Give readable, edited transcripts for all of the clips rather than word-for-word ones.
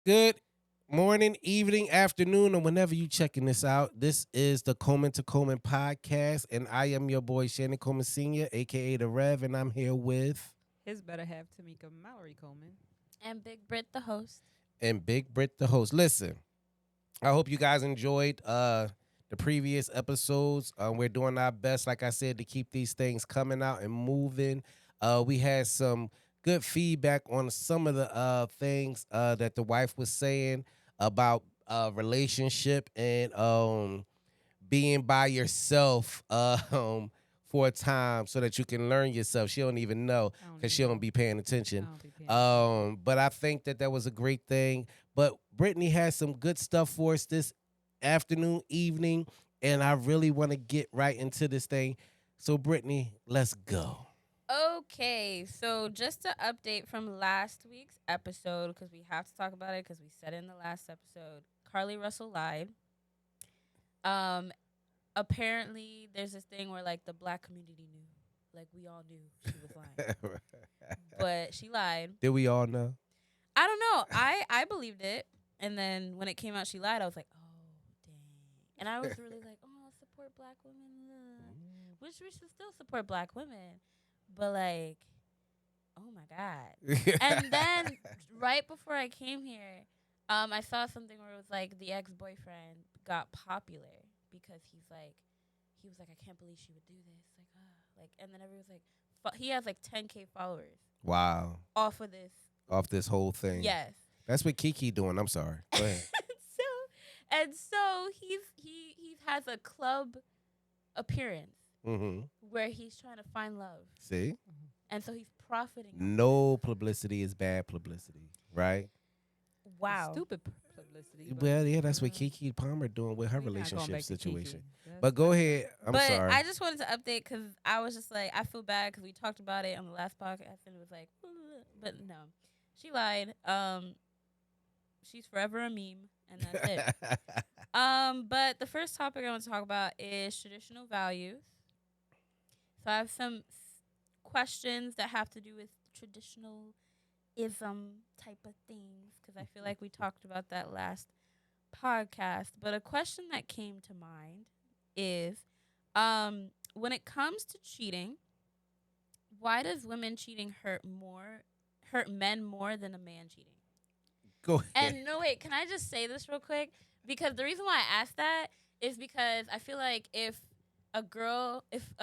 Good morning, evening, afternoon, or whenever you checking this out. This is the Coleman to Coleman podcast, and I am your boy Shannon Coleman Sr., aka the Rev, and I'm here with His better half, Tamika Mallory Coleman. And Big Brit, the host. and Big Brit the host. Listen, I hope you guys enjoyed the previous episodes. We're doing our best, like I said, to keep these things coming out and moving. We had some good feedback on some of the things that the wife was saying about relationship and being by yourself for a time so that you can learn yourself. She don't even know I don't because even she know. don't be paying I attention. don't be paying attention. But I think that was a great thing. But Brittany has some good stuff for us this afternoon, evening, and I really want to get right into this thing. So, Brittany, let's go. Okay, so just to update from last week's episode, because we have to talk about it, because we said it in the last episode, Carly Russell lied. Um, Apparently, there's this thing where like the black community knew, like we all knew she was lying, but she lied. Did we all know? I don't know. I believed it, and then when it came out, she lied. I was like, oh dang, and I was really like, oh, support black women, which we should still support black women, but like, oh my god. And then right before I came here, I saw something where it was like the ex boyfriend got popular because he was like, I can't believe she would do this, like, and then everyone was like, he has like 10K followers Wow. off of this. Off this whole thing. Yes. That's what Kiki doing. I'm sorry. Go ahead. So he has a club appearance Mm-hmm. where he's trying to find love, See? and so he's profiting. No publicity is bad publicity, right? Wow. Stupid publicity. but, Well, yeah, that's what uh, Kiki Palmer doing with her we not going relationship back to Kiki. situation. That's- But go ahead. I'm but sorry. I just wanted to update because I was just like, I feel bad because we talked about it on the last podcast and it was like, but no, she lied. She's forever a meme, and that's it. But the first topic I want to talk about is traditional values. So I have some questions that have to do with traditionalism type of things because I feel like we talked about that last podcast. But a question that came to mind is, when it comes to cheating, why does women cheating hurt men more than a man cheating? Go ahead. And no, wait, can I just say this real quick? Because the reason why I asked that is because I feel like if a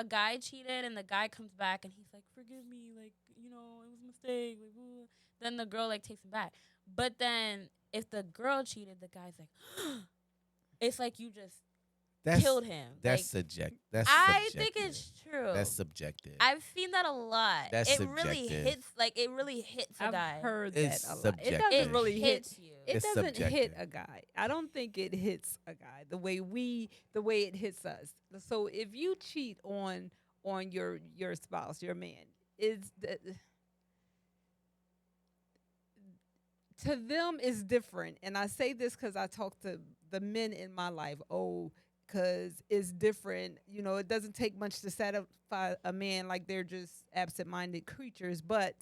guy cheated and the guy comes back and he's like, forgive me, like, it was a mistake, like, then the girl, like, takes him back. But then if the girl cheated, the guy's like, it's like you just killed him. That's Like, subject. That's I subjective. think it's true. That's subjective. I've seen that a lot. That's it really subjective. hits a I've guy. heard It's that a lot. It subjective. doesn't It really hit. hits you. It It's doesn't hit subjective. a guy. I don't think it hits a guy the way it hits us. So if you cheat on your spouse, your man, is to them is different. And I say this because I talk to the men in my life. Oh, because it's different. It doesn't take much to satisfy a man, like they're just absent-minded creatures. But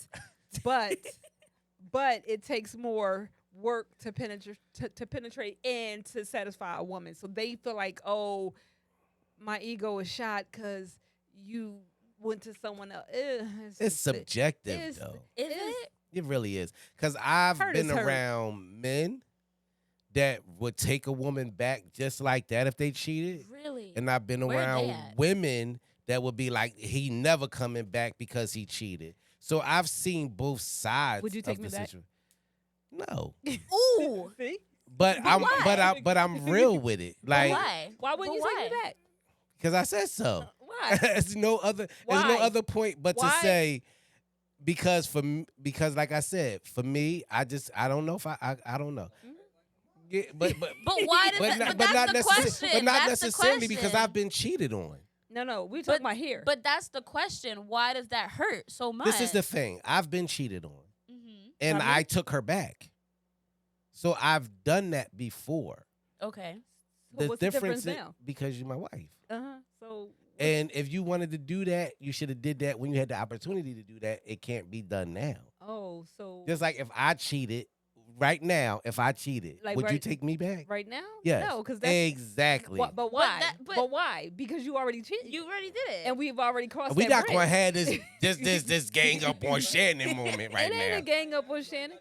but it takes more work to penetrate and to satisfy a woman. So they feel like, oh, my ego is shot because you went to someone else. It's subjective, it's- though. Is it? It really is. Because I've Hurt been is hurt. around men that would take a woman back just like that if they cheated. Really? And I've been Where they around at? women that would be like, he never coming back because he cheated. So I've seen both sides. Would you take of me the back? situation. No, Ooh. See? but But why? but I'm real with it. Like, Why? Why wouldn't But you take me back? because I said so. Why? There's no other. There's no Why? other point but Why? to say because because like I said, for me, I don't know if I don't know. Yeah, but But why does but that? not, But but not that's the necessarily, question. but not That's the necessarily because question. I've been cheated on. No, we But- talking about here. But that's the question. Why does that hurt so much? This is the thing. I've been cheated on, Mhm. and By me? I took her back. So I've done that before. Okay. So what's the difference is now? because you're my wife. So And if you wanted to do that, you should have did that when you had the opportunity to do that. It can't be done now. oh, so Just like if I cheated right now, if I cheated, Like would you right take me back? right now? Yes. No, because that's Exactly. but why? but- Why? Because you already cheated. You already did it. and we've already crossed We that not bridge. gonna have this gang up on Shannon moment right it ain't now. a gang up on Shannon.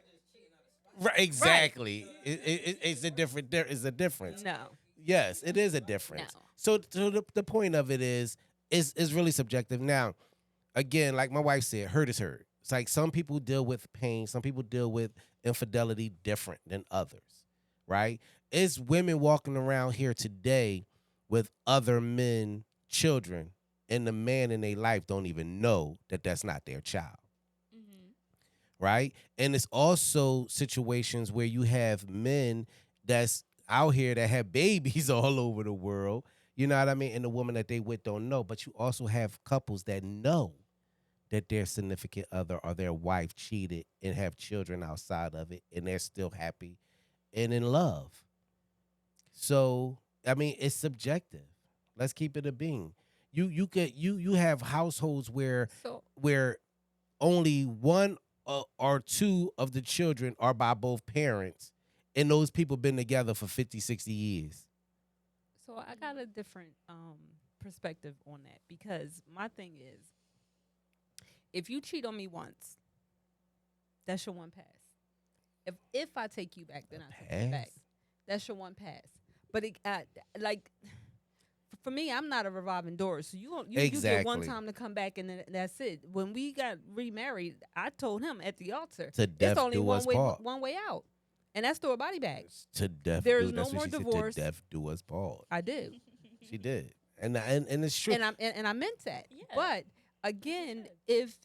Right, exactly. It's a different. There is a difference. No. Yes, it is a difference. No. So the point of it is really subjective. Now, again, like my wife said, hurt is hurt. It's like some people deal with pain, some people deal with infidelity different than others, right? It's women walking around here today with other men, children, and the man in their life don't even know that that's not their child, Mhm. right? And it's also situations where you have men that's out here that have babies all over the world. You know what I mean? And the woman that they with don't know. But you also have couples that know that their significant other or their wife cheated and have children outside of it, and they're still happy and in love. So I mean, it's subjective. Let's keep it a being. You have households So where only one or two of the children are by both parents, and those people been together for 50, 60 years. so I got a different perspective on that because my thing is if you cheat on me once, that's your one pass. If I take you back, then I take you back. Pass? That's your one pass. But it like for me, I'm not a revolving door. So you get one Exactly. time to come back and then that's it. When we got remarried, I told him at the altar, To death it's only do one us way part. one way out. And that's through a body bag. To death There's do. no That's more what she divorce. said. To death do us part. I do. She did, and it's true. And I meant that. Yeah. But again, if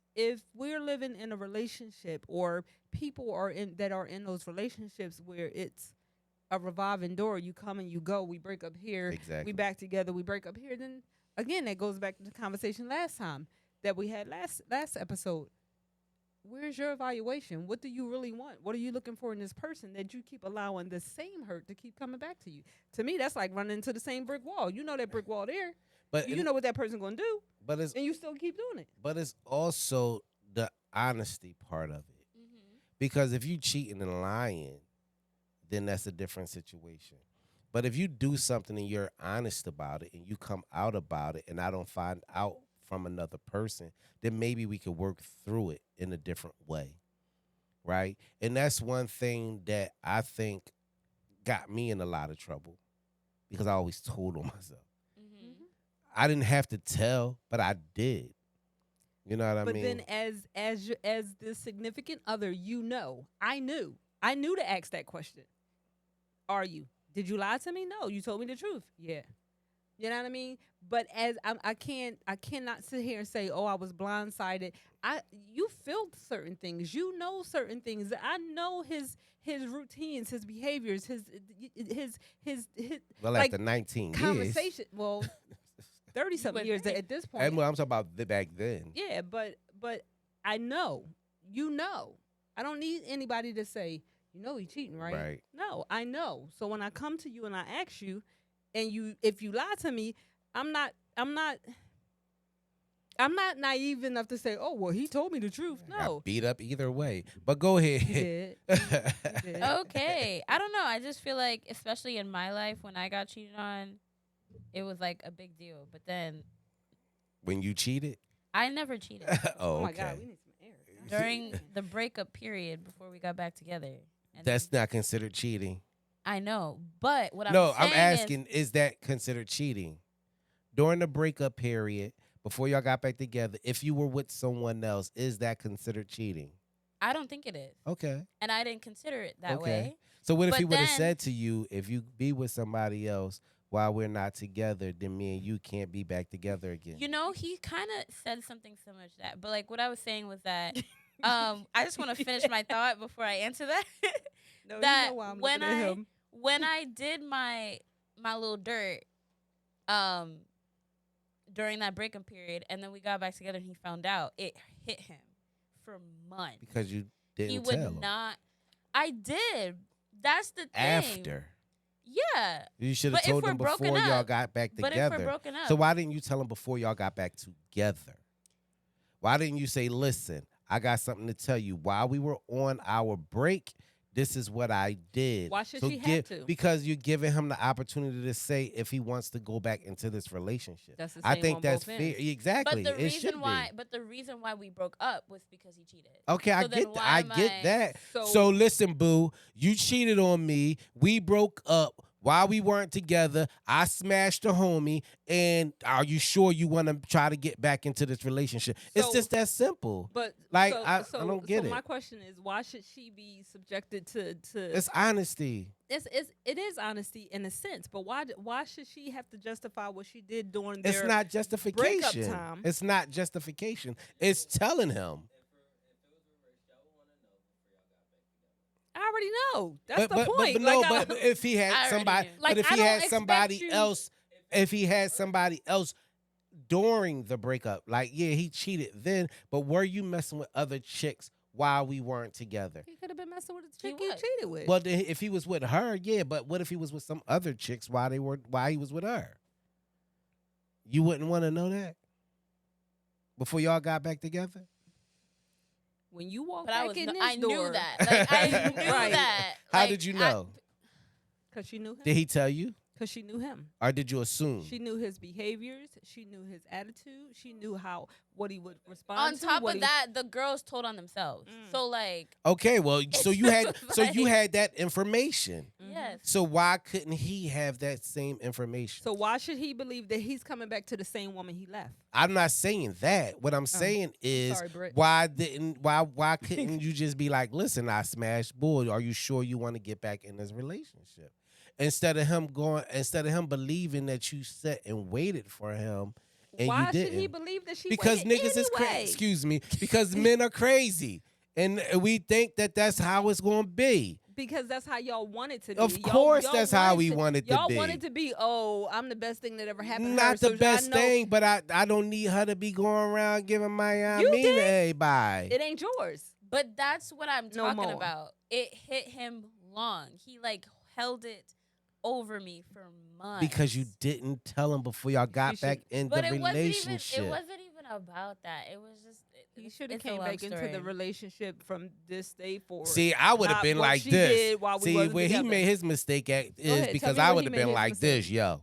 we're living in a relationship or people are in those relationships where it's a revolving door, you come and you go, we break up here, Exactly. we back together, we break up here, then again that goes back to the conversation last time that we had last episode. Where's your evaluation? What do you really want? What are you looking for in this person that you keep allowing the same hurt to keep coming back to you? To me, that's like running into the same brick wall. You know that brick wall there. But You know what that person gonna do, but it's and you still keep doing it. but it's also the honesty part of it. Mhm. Because if you cheating and lying, then that's a different situation. But if you do something and you're honest about it and you come out about it and I don't find out from another person, then maybe we could work through it in a different way. Right? And that's one thing that I think got me in a lot of trouble because I always told on myself. Mhm. I didn't have to tell, but I did. You know what I But mean? then, as the significant other, I knew to ask that question. Are you? Did you lie to me? No, you told me the truth. Yeah. You know what I mean? But as I cannot sit here and say, "Oh, I was blindsided." You feel certain things. You know certain things. I know his routines, his behaviors, his well, like, after 19 years. conversation. Well, 30 something But years hey, at this point. And I'm talking about back then. Yeah, but I know. You know. I don't need anybody to say, he cheating, right? Right. No, I know. So when I come to you and I ask you and if you lie to me, I'm not naive enough to say, "Oh, well, he told me the truth." Got No. beat up either way. But go ahead. He did. He did. Okay. I don't know. I just feel like, especially in my life, when I got cheated on, it was like a big deal. But then When you cheated? I never cheated Oh, Oh my okay. God, we need some air. God during damn. the breakup period before we got back together. And That's not considered cheating. I know, but what No, I'm I'm saying asking, is that considered cheating? During the breakup period, before y'all got back together, if you were with someone else, is that considered cheating? I don't think it is, Okay. and I didn't consider it that Okay. way. So what if But he would have then- said to you, if you be with somebody else while we're not together, then me and you can't be back together again? You know, he kind of said something similar to that. But like what I was saying was that I just want to finish my thought before I answer that. No, that you know why I'm when looking at him. when I did my little dirt during that breakup period, and then we got back together and he found out, it hit him for months. Because you didn't He tell would him. not. I did. That's the thing. After. Yeah. You should have But if told we're him broken before y'all up- got back But together. if we're broken up, So why didn't you tell him before y'all got back together? Why didn't you say, listen, I got something to tell you. While we were on our break, this is what I did. Why should So she have to? because you're giving him the opportunity to say if he wants to go back into this relationship. That's the I same think on that's both fair. ends. Exactly. But the It should reason why, be. but the reason why we broke up was because he cheated. Okay, So then why I am get I- that. So- So listen, boo, you cheated on me. We broke up while we weren't together. I smashed a homie, and are you sure you want to try to get back into this relationship? It's So- just that simple. But Like, so, I so, don't get so it. my question is, why should she be subjected to? It's honesty. It is honesty in a sense, but why should she have to justify what she did during It's their not justification. time. It's not justification. It's telling him. I already know. That's the point. But Like, no, I- but if he I had already somebody, knew. Like, but if I he don't had expect somebody you- else, if he had somebody else during the breakup, like yeah, he cheated then, but were you messing with other chicks while we weren't together? he could have been messing with a He chick he was. cheated with. Well, then if he was with her, yeah, but what if he was with some other chicks while he was with her? You wouldn't want to know that before y'all got back together. When you walk But I back was, in no- this I door, knew that. Like I knew Right. that. How Like, did you I- know? because she knew him. Did he tell you, Because she knew him. or did you assume? She knew his behaviors. She knew his attitude. She knew what he would respond on to. top what of he- that, the girls told on themselves. Mm. So like, Okay, well, so you had Like- that information. Mhm. yes. So why couldn't he have that same information? So why should he believe that he's coming back to the same woman he left? I'm not saying that. What I'm saying is Sorry, Britt. why couldn't you just be like, listen, I smashed bull. Are you sure you want to get back in this relationship? Instead of him believing that you sat and waited for him and Why you didn't. should he believe that she Because waited niggas is crazy. anyway? Excuse me. Because men are crazy. And we think that that's how it's going to be. Because that's how y'all want it to be. Of course that's how we want it to y'all be. want it to be, oh, I'm the best thing that ever happened to her. Not so the I best know thing, but I don't need her to be going around giving my You mean to did. everybody. It ain't yours. But that's what I'm No talking more. about. It hit him long. He like held it over me for months. Because you didn't tell him before y'all got should- back in But the it relationship. wasn't even about that. It was just He should have it's a came love back into the story. relationship from this day forward. See, I would have Not been what like she this. did while we See, wasn't where he together. made his mistake at ahead, is tell because me I where would he have made been his like mistake. this, yo.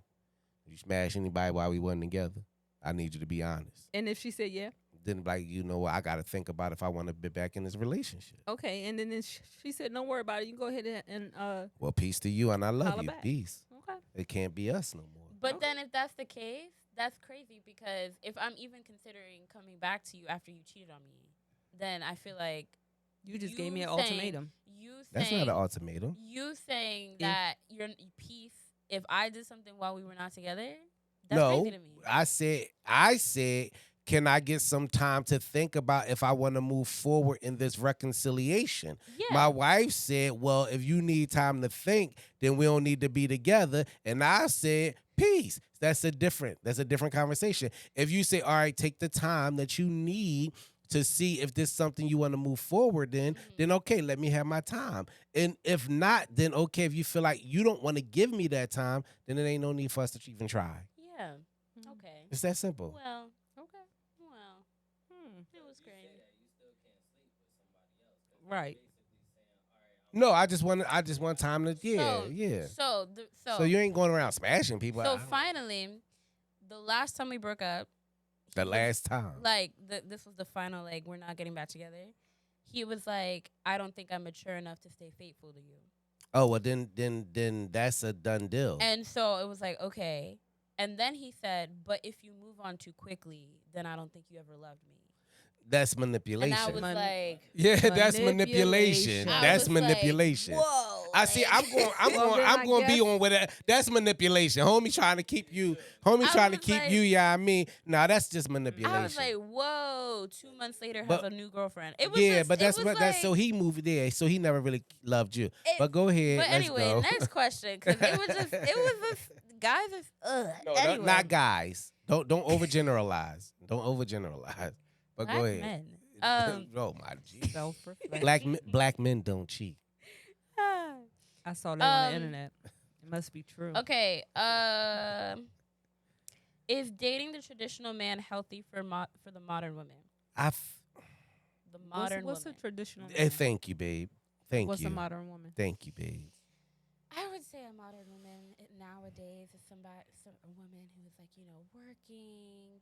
You smash anybody while we wasn't together? I need you to be honest. And if she said yeah, Then like, you know what, I gotta think about if I want to be back in this relationship. okay. And then she said, don't worry about it. You can go ahead and Well, peace to you and I love Holla you. back. Peace. okay. It can't be us no more. But Okay. then if that's the case, that's crazy because if I'm even considering coming back to you after you cheated on me, then I feel like You just You gave me an saying- ultimatum. you That's saying not an ultimatum. you saying If- that you're peace if I did something while we were not together. That's No, crazy to me. I said, can I get some time to think about if I want to move forward in this reconciliation? Yeah. My wife said, well, if you need time to think, then we don't need to be together. And I said, peace. That's a different conversation. If you say, all right, take the time that you need to see if this is something you want to move forward in, then okay, let me have my time. And if not, then okay, if you feel like you don't want to give me that time, then it ain't no need for us to even try. Yeah. Mhm. Okay. It's that simple. Well, Okay. well, Hmm. it was great. Right. No, I just want time to So- yeah. So So you ain't going around smashing people. So finally, the last time we broke up, the he was- last time. like this was the final, like we're not getting back together. He was like, I don't think I'm mature enough to stay faithful to you. Oh well, then that's a done deal. And so it was like, okay. And then he said, but if you move on too quickly, then I don't think you ever loved me. That's manipulation. And I was like, yeah, that's manipulation. Manipulation. I That's was like, manipulation. whoa. I see. like- I'm Well, then I going to be guess- on with that. That's manipulation. Homie trying to keep you. Homie I trying to was keep like- you. Yeah, I mean, nah, that's just manipulation. I was like, whoa. 2 months later, But- have a new girlfriend. It was yeah, just, but that's it what was that's like, so he moved there. So he never really loved you. It- But go ahead. But let's anyway, go. next question, because it was just guys is No, anyway. not guys. Don't overgeneralize. Don't overgeneralize. But go Black ahead. men. Oh my G. Self-reflection. Black men don't cheat. I saw that on the Um, internet. It must be true. Okay. Is dating the traditional man healthy for the modern women? I The modern What's a woman. traditional? thank you, babe. Thank What's a you. modern woman? Thank you, babe. I would say a modern woman nowadays is a woman who is like, working,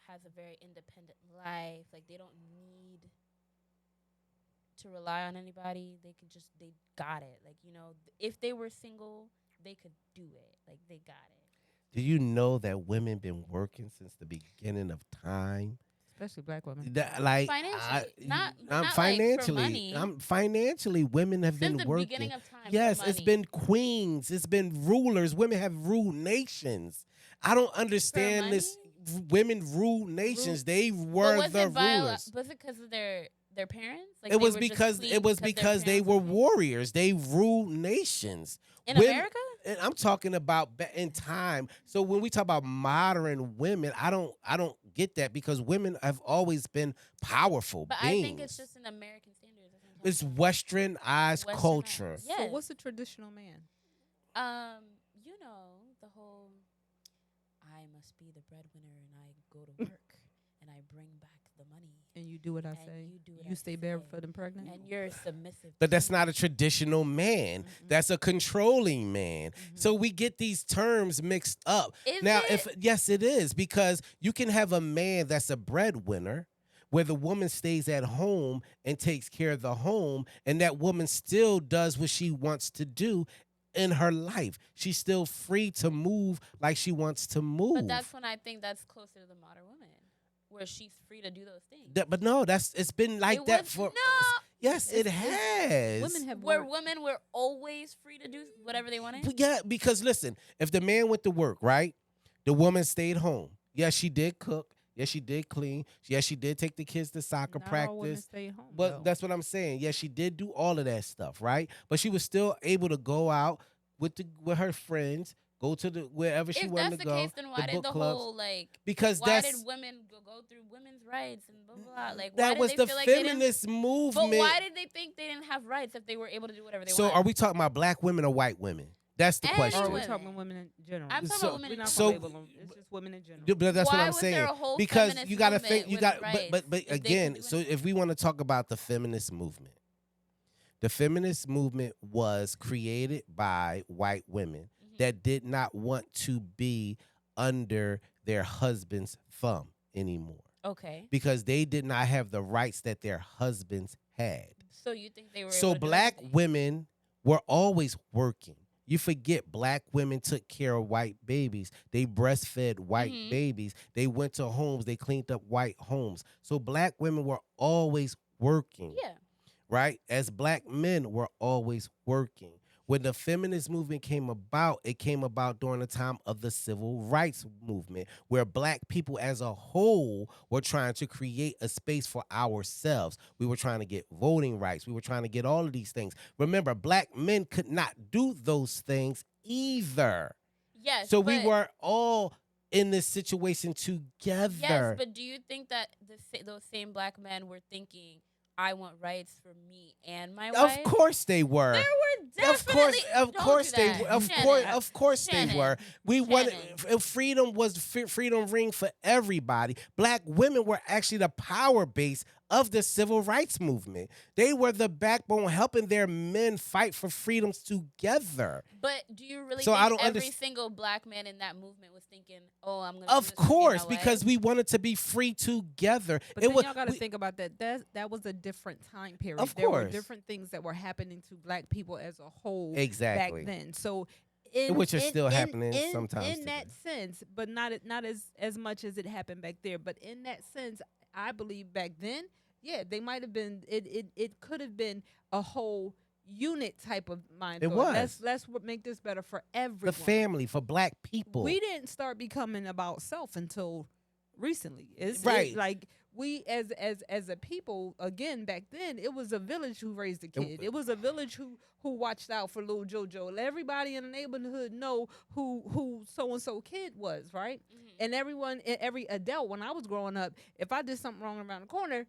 has a very independent life. Like they don't need to rely on anybody. They got it. Like, if they were single, they could do it. Like they got it. Do you know that women been working since the beginning of time? Especially black women. Like Financially, I'm not like for financially, money. I'm financially. Women have Since been the working. beginning of time. Yes, for it's money. been queens. It's been rulers. Women have ruled nations. I don't understand this. Women rule nations. They were the rulers. Was it because of their parents? Like It they was were just because queens it was their because they parents were were queens? warriors. They ruled nations. In Women- America. And I'm talking about in time. So when we talk about modern women, I don't get that because women have always been powerful But beings. I think it's just an American standard. It's westernized culture. Yes. So what's a traditional man? The whole I must be the breadwinner and I go to work and I bring back the money And you do what I and say. you do what You I stay say. barefoot and pregnant. And you're submissive. But to that's me. not a traditional man. That's a controlling man. So we get these terms mixed up. Is Now, it? yes, it is because you can have a man that's a breadwinner where the woman stays at home and takes care of the home, and that woman still does what she wants to do in her life. She's still free to move like she wants to move. But that's when I think that's closer to the modern woman, where she's free to do those things. But no, it's been like It that was- for. no. Yes, it has. Women have Where worked. women were always free to do whatever they wanted. Yeah, because listen, if the man went to work, right, the woman stayed home. Yes, she did cook. Yes, she did clean. Yes, she did take the kids to soccer Not all women practice. stay home. But though. that's what I'm saying. Yes, she did do all of that stuff, right? But she was still able to go out with her friends, go to the wherever she If wanted that's to the go. case, then why did book the clubs. whole Because why that's did women go through women's rights and blah blah blah? Like that why was did they the feel like they didn't? feminist movement. But why did they think they didn't have rights if they were able to do whatever they So wanted? are we talking about black women or white women? That's the Any Or question. are we women. talking women in general? I'm talking So- about women We're in not so- gonna label them. It's just women in general. But that's what Why I'm was there saying. a whole Because feminist you got to movement think, you with got, rights but if they could again, do so anything? if we want to talk about the feminist movement, the feminist movement was created by white women that did not want to be under their husband's thumb anymore Okay. because they did not have the rights that their husbands had. So you think they were So able to do black everything? women were always working. You forget black women took care of white babies. They breastfed white Mhm. babies. They went to homes. They cleaned up white homes. So black women were always working, Yeah. right? As black men were always working. When the feminist movement came about, it came about during the time of the civil rights movement, where black people as a whole were trying to create a space for ourselves. We were trying to get voting rights. We were trying to get all of these things. Remember, black men could not do those things either. Yes. So we but- were all in this situation together. Yes, but do you think that those same black men were thinking, "I want rights for me and my wife"? Of course they were. There were definitely. Of Don't course do they that. were. Of Shannon. course, they Shannon. were. We wanted Shannon. freedom was freedom ring for everybody. Black women were actually the power base of the civil rights movement. They were the backbone helping their men fight for freedoms together. But do you really So think I don't every underst- single black man in that movement was thinking, "Oh, I'm gonna"? Of course, because we wanted to be free together. But then y'all got to think about that. That was a different time period. Of There were course. different things that were happening to black people as a whole Exactly. back then. So, Which are still happening sometimes In today. that sense, but not as much as it happened back there. But in that sense, I believe back then, yeah, they might have been. It could have been a whole unit type of mind. It thought. was. Let's make this better for The everyone. family for black people. We didn't start becoming about self until recently. It's Right. like we as a people, again, back then it was a village who raised a kid. It was a village who watched out for little JoJo. Let everybody in the neighborhood know who so and so kid was, right? And every adult, when I was growing up, if I did something wrong around the corner,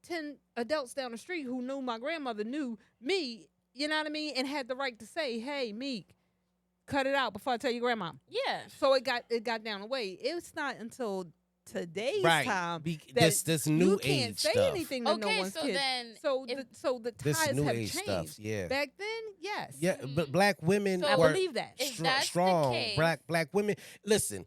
10 adults down the street who knew my grandmother knew me, you know what I mean, and had the right to say, "Hey, Meek, cut it out before I tell your grandma." Yeah. So it got down the way. It's not until today's Right. time that This you new can't age say stuff. anything to no Okay, one's so kid. then So if the This ties new have age changed. stuff. Yeah. Back then, yes. Yeah, but Mhm. black women I So were believe that. if that's the strong. case, Black women. Listen,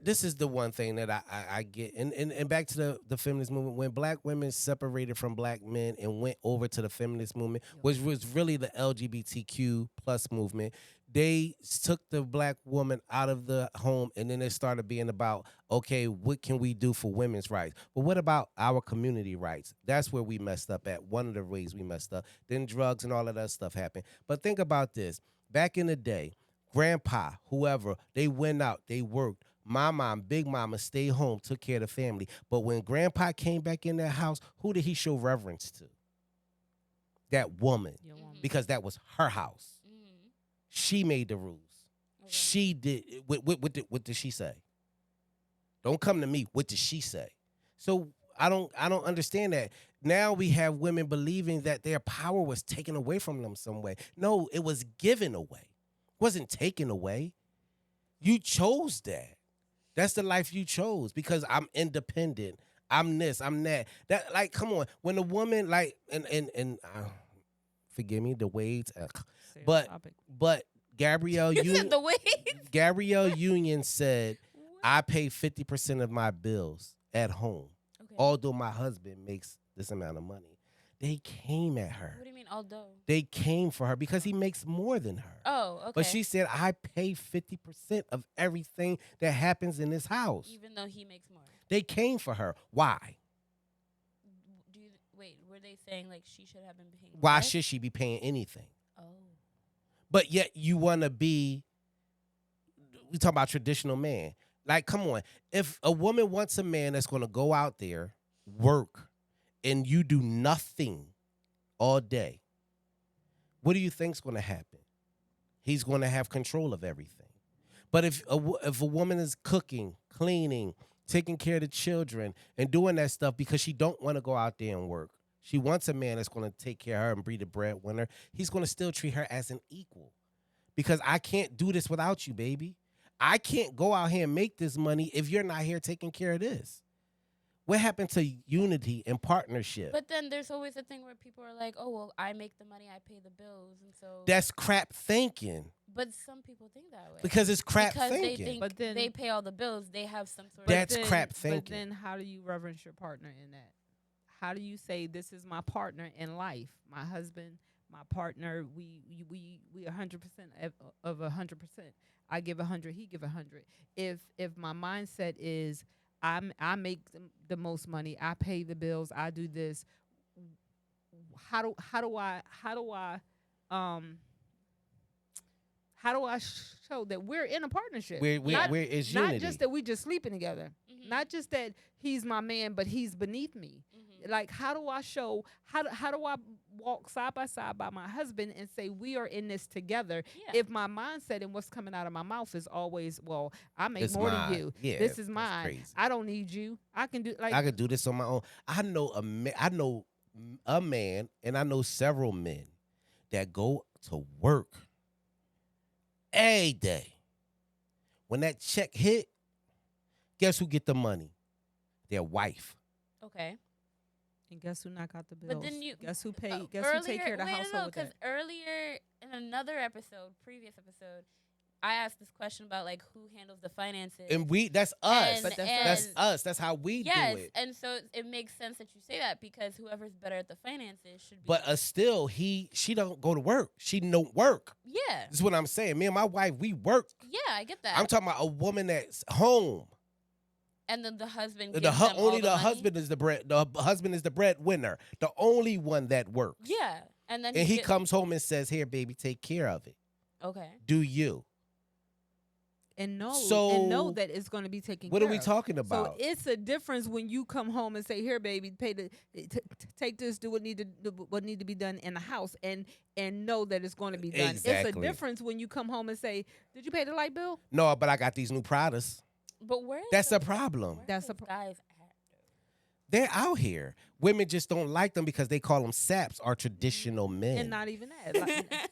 this is the one thing that I get, and back to the feminist movement. When black women separated from black men and went over to the feminist movement, which was really the LGBTQ plus movement, they took the black woman out of the home, and then it started being about, okay, what can we do for women's rights? But what about our community rights? That's where we messed up at. One of the ways we messed up. Then drugs and all of that stuff happened. But think about this. Back in the day, grandpa, whoever, they went out, they worked. My mom, big mama, stayed home, took care of the family. But when grandpa came back in that house, who did he show reverence to? That woman, Your woman. because that was her house. Mhm. She made the rules. Okay. She did. What did she say? Don't come to me. What did she say? So I don't understand that. Now we have women believing that their power was taken away from them some way. No, it was given away. It wasn't taken away. You chose that. That's the life you chose because I'm independent. I'm this, I'm that. That, like, come on. When a woman, like, and forgive me, the Wades, Serious but topic. but Gabrielle You said Union, the way. Gabrielle Union said, I pay 50% of my bills at home, Okay. although my husband makes this amount of money. They came at her. What do you mean, although? They came for her because he makes more than her. Oh, okay. But she said, I pay 50% of everything that happens in this house. Even though he makes more. They came for her. Why? Wait, were they saying like she should have been paying? Why less? should she be paying anything? Oh. But yet you want to be, we talk about traditional man. Like, come on. If a woman wants a man that's going to go out there, work, and you do nothing all day, what do you think's going to happen? He's going to have control of everything. But if a woman is cooking, cleaning, taking care of the children, and doing that stuff because she don't want to go out there and work, she wants a man that's going to take care of her and be the breadwinner, he's going to still treat her as an equal. Because I can't do this without you, baby. I can't go out here and make this money if you're not here taking care of this. What happened to unity and partnership? But then there's always a thing where people are like, oh, well, I make the money, I pay the bills. And so. That's crap thinking. But some people think that way. Because it's crap because thinking. they think But then- they pay all the bills. They have some sort That's of. crap But thinking. then how do you reverence your partner in that? How do you say this is my partner in life? My husband, my partner, we 100% of 100%. I give 100, he give 100. If my mindset is I make the most money, I pay the bills, I do this. How do I show that we're in a partnership? We're Not it's unity. just that we just sleeping together. Mhm. Not just that he's my man, but he's beneath me. Mhm. Like, how do I show? How do I walk side by side by my husband and say we are in this together? Yeah. If my mindset and what's coming out of my mouth is always, well, I make It's more mine. than you. Yeah, This is that's mine. crazy. I don't need you. I can do like I could do this on my own. I know a man, and I know several men that go to work every day. When that check hit, guess who get the money? Their wife. Okay. And guess who knock out the bills? But then you guess who pay? Guess earlier, who take care of the wait, household no, with because that? earlier in another episode, previous episode, I asked this question about like who handles the finances. And that's us. And- But That's and- us. That's how we yes, do it. and so it makes sense that you say that because whoever's better at the finances should be. But still, she don't go to work. She don't work. yeah, This is what I'm saying. Me and my wife, we work. yeah, I get that. I'm talking about a woman that's home. and then the husband. The Gives them all only the money? husband is the bread. The husband is the breadwinner. The only one that works. Yeah, and then And he get- comes home and says, "Here, baby, take care of it. Okay. Do you?" And know So, that it's going to be taken What care are we of. talking So about? it's a difference when you come home and say, "Here, baby, pay take this, do what need to be done in the house," and know that it's going to be done. It's a Exactly. difference when you come home and say, "Did you pay the light bill?" No, but I got these new products. But where? That's the problem. That's the a guys at. They're out here. Women just don't like them because they call them saps or traditional men. And not even that. Like,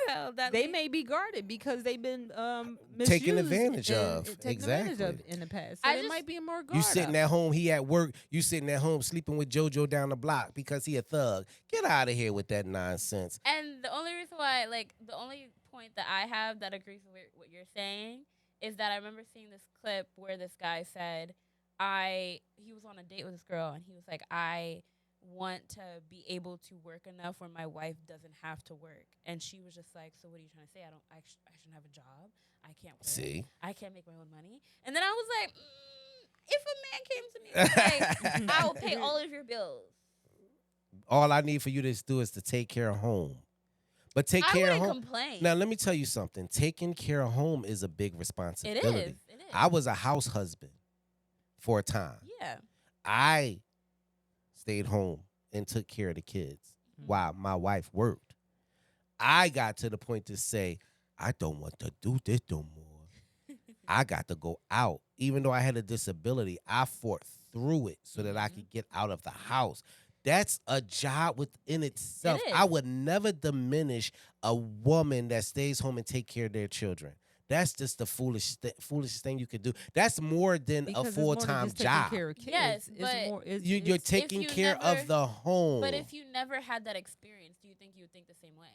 Well, that They leads. may be guarded because they've been Taken misused advantage and of. taken advantage of Exactly. in the past. So I they just might be more You guard sitting up. at home, he at work. You sitting at home sleeping with JoJo down the block because he a thug. Get out of here with that nonsense. And the only reason why, like, the only point that I have that agrees with what you're saying is that I remember seeing this clip where this guy said, he was on a date with this girl and he was like, I want to be able to work enough where my wife doesn't have to work. And she was just like, so what are you trying to say? I shouldn't have a job. I can't work. See? I can't make my own money. And then I was like, if a man came to me and was like, I will pay all of your bills. All I need for you to do is to take care of home. But take I care of wouldn't home. complain. Now, let me tell you something. Taking care of home is a big It responsibility. is. It is. I was a house husband for a time. Yeah. I stayed home and took care of the kids while my wife worked. I got to the point to say, I don't want to do this no more. I got to go out. Even though I had a disability, I fought through it so that I could get out of the house. That's a job within itself. It is. I would never diminish a woman that stays home and take care of their children. That's just the foolishest thing you could do. That's more than Because a it's more than full-time just taking job. care of kids. Yes, it's but more. It's, You're it's- taking you care never- of the home. But if you never had that experience, do you think you would think the same way?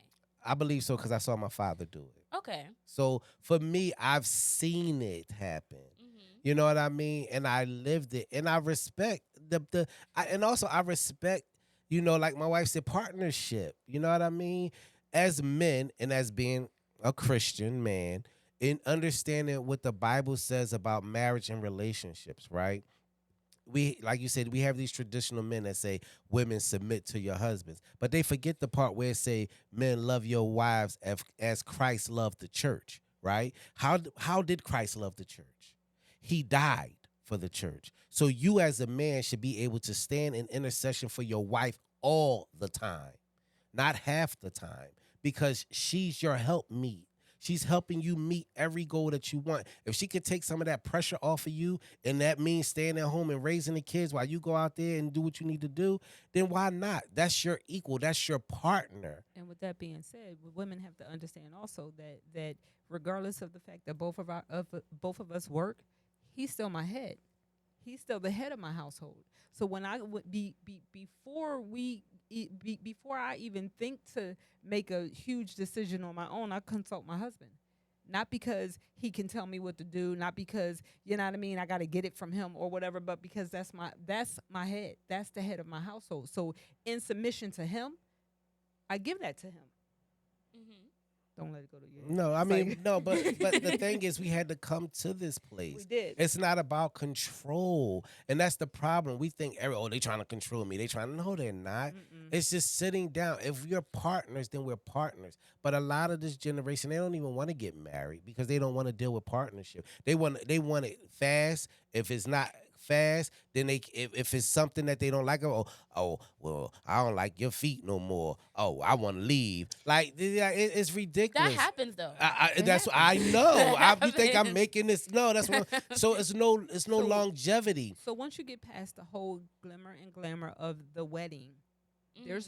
I believe so because I saw my father do it. Okay. So for me, I've seen it happen. Mm-hmm. You know what I mean? And I lived it, and I respect and also I respect, like my wife said, partnership. You know what I mean? As men and as being a Christian man, in understanding what the Bible says about marriage and relationships, right? We, like you said, we have these traditional men that say women submit to your husbands, but they forget the part where it say men love your wives as Christ loved the church, right? How did Christ love the church? He died for the church. So you as a man should be able to stand in intercession for your wife all the time, not half the time, because she's your helpmeet. She's helping you meet every goal that you want. If she could take some of that pressure off of you, and that means staying at home and raising the kids while you go out there and do what you need to do, then why not? That's your equal. That's your partner. And with that being said, women have to understand also that regardless of the fact that both of us work, he's still my head. He's still the head of my household. So when I would before I even think to make a huge decision on my own, I consult my husband. Not because he can tell me what to do, not because, you know what I mean, I got to get it from him or whatever, but because that's my head. That's the head of my household. So in submission to him, I give that to him. Mm-hmm. Don't let it go to you. No, I It's mean, like- no, but the thing is, we had to come to this place. We did. It's not about control, and that's the problem. We think, they trying to control me. They trying to. No, they're not. Mm-mm. It's just sitting down. If we're partners, then we're partners. But a lot of this generation, they don't even want to get married because they don't want to deal with partnership. They want it fast. If it's not fast, then if it's something that they don't like, well, I don't like your feet no more. Oh, I want to leave. Like it's ridiculous. That happens though. That's what I know. You think I'm happens. making this? No, that's what. So it's no So- longevity. So once you get past the whole glimmer and glamour of the wedding, there's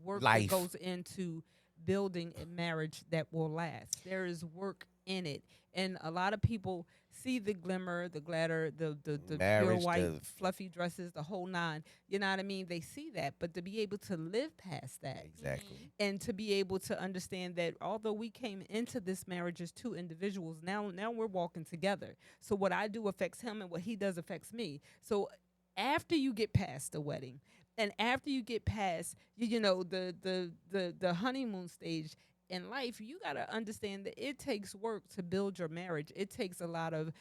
work Life. that goes into building a marriage that will last. There is work in it, and a lot of people see the glimmer, the glitter, the pure Marriage, white the- fluffy dresses, the whole nine. You know what I mean? They see that, but to be able to live past that, Exactly. and to be able to understand that although we came into this marriage as two individuals, now we're walking together. So what I do affects him, and what he does affects me. So after you get past the wedding, and after you get past the honeymoon stage in life, you got to understand that it takes work to build your marriage. It takes a lot of